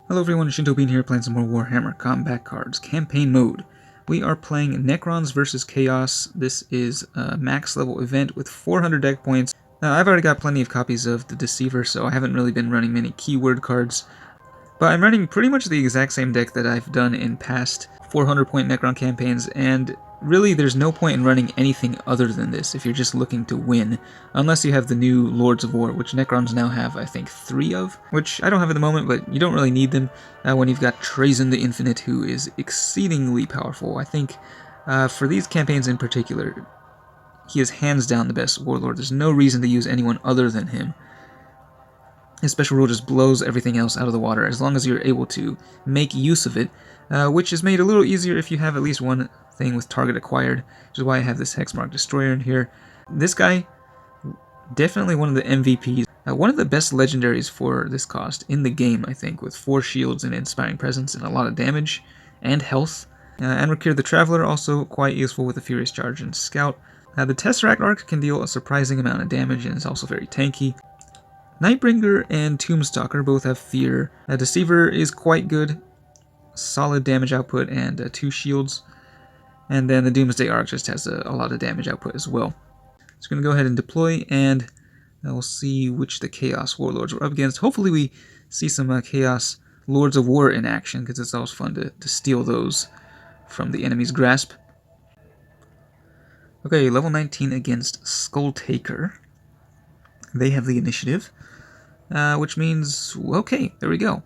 Hello everyone, Shinto Bean here playing some more Warhammer Combat Cards Campaign Mode. We are playing Necrons versus Chaos. This is a max level event with 400 deck points. Now I've already got plenty of copies of the Deceiver, so I haven't really been running many keyword cards. But I'm running pretty much the exact same deck that I've done in past 400 point Necron campaigns, and really there's no point in running anything other than this if you're just looking to win, unless you have the new Lords of War, which Necrons now have, I think, 3 of, which I don't have at the moment, but you don't really need them when you've got Trazyn the Infinite, who is exceedingly powerful. I think for these campaigns in particular, he is hands down the best Warlord. There's no reason to use anyone other than him. His special rule just blows everything else out of the water as long as you're able to make use of it, which is made a little easier if you have at least one thing with target acquired, which is why I have this Hexmark Destroyer in here. This guy, definitely one of the MVPs. One of the best legendaries for this cost in the game, I think, with 4 shields and Inspiring Presence and a lot of damage and health. And Rakir the Traveler, also quite useful with the Furious Charge and Scout. The Tesseract Arc can deal a surprising amount of damage and is also very tanky. Nightbringer and Tombstalker both have Fear. Deceiver is quite good, solid damage output and 2 shields. And then the Doomsday Arc just has a lot of damage output as well. So we're going to go ahead and deploy, and we'll see which the Chaos Warlords we're up against. Hopefully we see some Chaos Lords of War in action, because it's always fun to steal those from the enemy's grasp. Okay, level 19 against Skulltaker. They have the initiative. Which means, okay, there we go.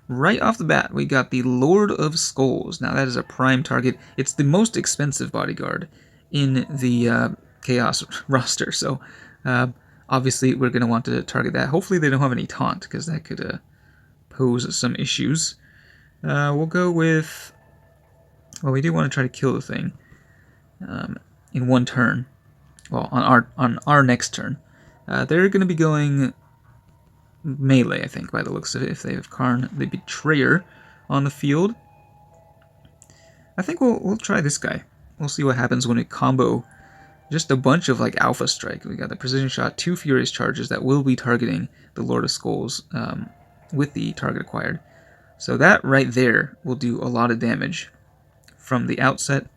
Right off the bat, we got the Lord of Skulls. Now that is a prime target. It's the most expensive bodyguard in the Chaos roster, so obviously we're going to want to target that. Hopefully they don't have any taunt, because that could pose some issues. We'll go with, well, we do want to try to kill the thing in one turn. Well, on our next turn. They're going to be going melee, I think, by the looks of it, if they have Karn the Betrayer on the field. I think we'll try this guy. We'll see what happens when we combo just a bunch of like Alpha Strike. We got the Precision Shot, 2 Furious Charges that will be targeting the Lord of Skulls with the target acquired. So that right there will do a lot of damage from the outset.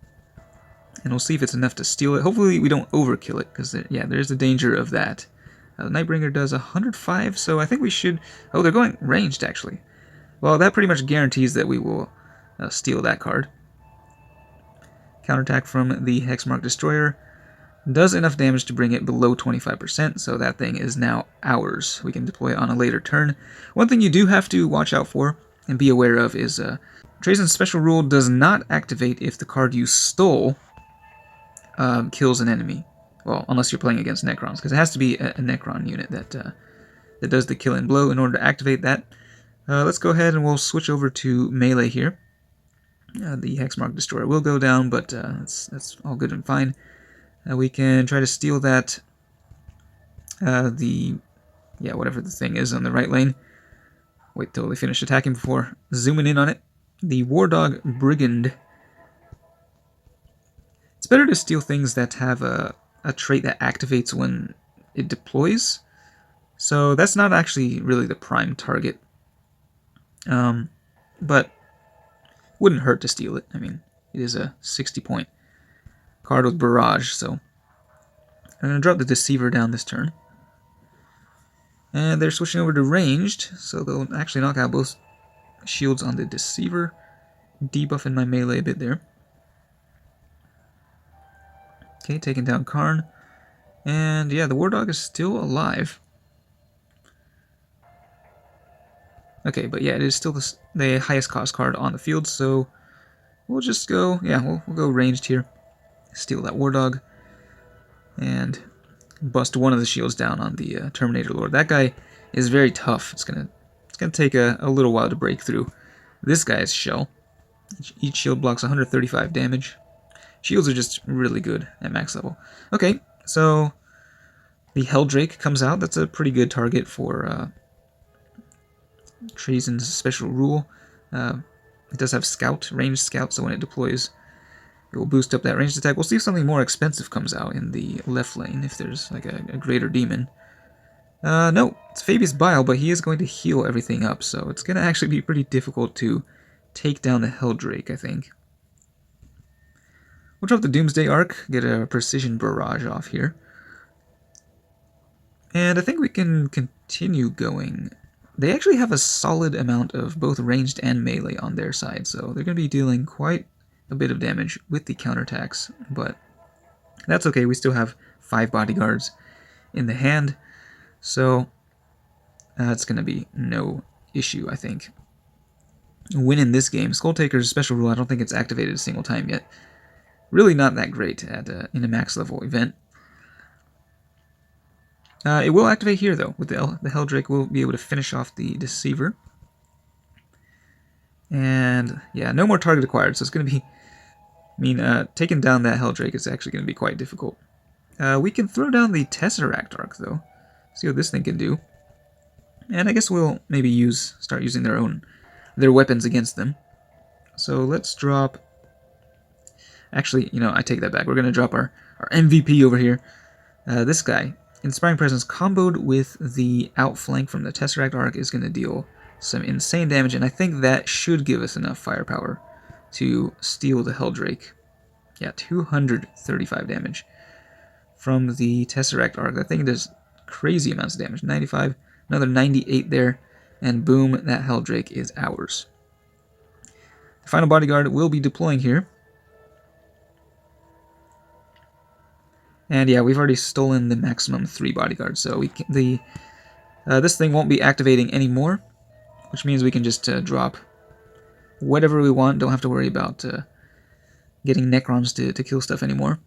And we'll see if it's enough to steal it. Hopefully we don't overkill it, because there's the danger of that. The Nightbringer does 105, so I think we should... Oh, they're going ranged, actually. Well, that pretty much guarantees that we will steal that card. Counterattack from the Hexmark Destroyer does enough damage to bring it below 25%, so that thing is now ours. We can deploy it on a later turn. One thing you do have to watch out for and be aware of is Trazyn's special rule does not activate if the card you stole kills an enemy. Well, unless you're playing against Necrons, because it has to be a Necron unit that does the kill and blow in order to activate that. Let's go ahead and we'll switch over to melee here. The Hexmark Destroyer will go down, but that's all good and fine. We can try to steal that, whatever the thing is on the right lane. Wait till they finish attacking before zooming in on it. The Wardog Brigand. It's better to steal things that have a trait that activates when it deploys. So that's not actually really the prime target. But wouldn't hurt to steal it. I mean, it is a 60-point card with Barrage, so I'm going to drop the Deceiver down this turn. And they're switching over to ranged, so they'll actually knock out both shields on the Deceiver, debuffing my melee a bit there. Okay, taking down Karn. And yeah, the Wardog is still alive. Okay, but yeah, it is still the highest cost card on the field, so we'll just go, we'll go ranged here. Steal that Wardog. And bust one of the shields down on the Terminator Lord. That guy is very tough. It's gonna take a little while to break through this guy's shell. Each shield blocks 135 damage. Shields are just really good at max level. Okay, so the Helldrake comes out. That's a pretty good target for Trazyn's special rule. It does have Scout, ranged Scout, so when it deploys, it will boost up that ranged attack. We'll see if something more expensive comes out in the left lane, if there's like a Greater Demon. No, it's Fabius Bile, but he is going to heal everything up, so it's going to actually be pretty difficult to take down the Helldrake, I think. We'll drop the Doomsday Arc, get a Precision Barrage off here. And I think we can continue going. They actually have a solid amount of both ranged and melee on their side, so they're going to be dealing quite a bit of damage with the counterattacks, but that's okay. We still have 5 bodyguards in the hand, so it's going to be no issue, I think. Winning this game. Skull Taker's special rule, I don't think it's activated a single time yet. Really not that great at in a max level event. It will activate here, though. With the Helldrake, we'll be able to finish off the Deceiver. And, yeah, no more target acquired, so it's going to be... I mean, taking down that Helldrake is actually going to be quite difficult. We can throw down the Tesseract Arc, though. See what this thing can do. And I guess we'll maybe start using their weapons against them. So let's drop... Actually, you know, I take that back. We're going to drop our MVP over here. This guy, Inspiring Presence, comboed with the outflank from the Tesseract Arc, is going to deal some insane damage, and I think that should give us enough firepower to steal the Helldrake. Yeah, 235 damage from the Tesseract Arc. I think it does crazy amounts of damage. 95, another 98 there, and boom, that Helldrake is ours. The final bodyguard will be deploying here. And yeah, we've already stolen the maximum 3 bodyguards, so this thing won't be activating anymore, which means we can just drop whatever we want. Don't have to worry about getting Necrons to kill stuff anymore.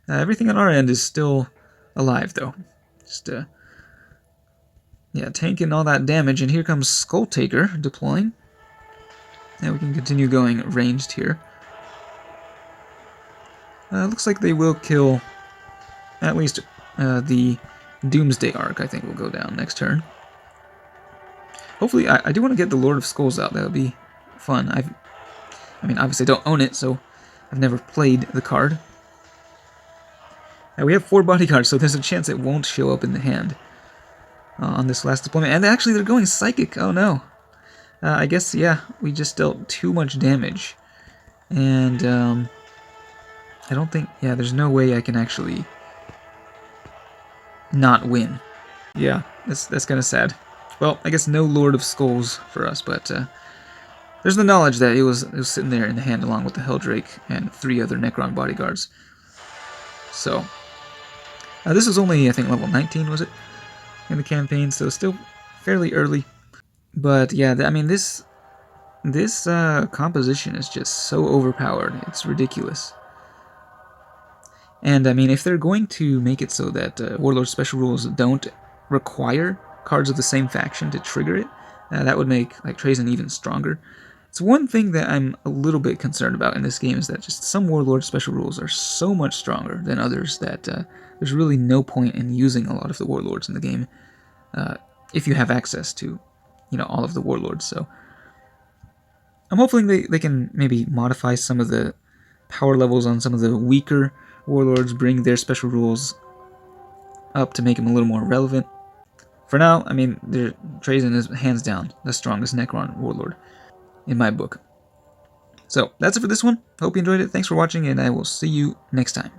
Everything on our end is still alive, though. Just yeah, tanking all that damage, and here comes Skull Taker deploying. And we can continue going ranged here. Looks like they will kill at least the Doomsday Arc, I think, will go down next turn. Hopefully, I do want to get the Lord of Skulls out. That would be fun. I mean, obviously I don't own it, so I've never played the card. We have 4 bodyguards, so there's a chance it won't show up in the hand on this last deployment. And actually, they're going Psychic. Oh, no. I guess, yeah, we just dealt too much damage. And, I don't think... Yeah, there's no way I can actually not win. Yeah, that's kind of sad. Well, I guess no Lord of Skulls for us, but there's the knowledge that it was sitting there in the hand along with the Helldrake and 3 other Necron bodyguards. So, this was only, I think, level 19, was it? In the campaign, so still fairly early. But yeah, I mean, this composition is just so overpowered. It's ridiculous. And, I mean, if they're going to make it so that Warlord Special Rules don't require cards of the same faction to trigger it, that would make, like, Trazen even stronger. It's one thing that I'm a little bit concerned about in this game is that just some Warlord Special Rules are so much stronger than others that there's really no point in using a lot of the Warlords in the game if you have access to, you know, all of the Warlords. So I'm hoping they can maybe modify some of the power levels on some of the weaker Warlords, bring their special rules up to make them a little more relevant. For now, I mean, Trazen is hands down the strongest Necron Warlord in my book. So, that's it for this one. Hope you enjoyed it. Thanks for watching, and I will see you next time.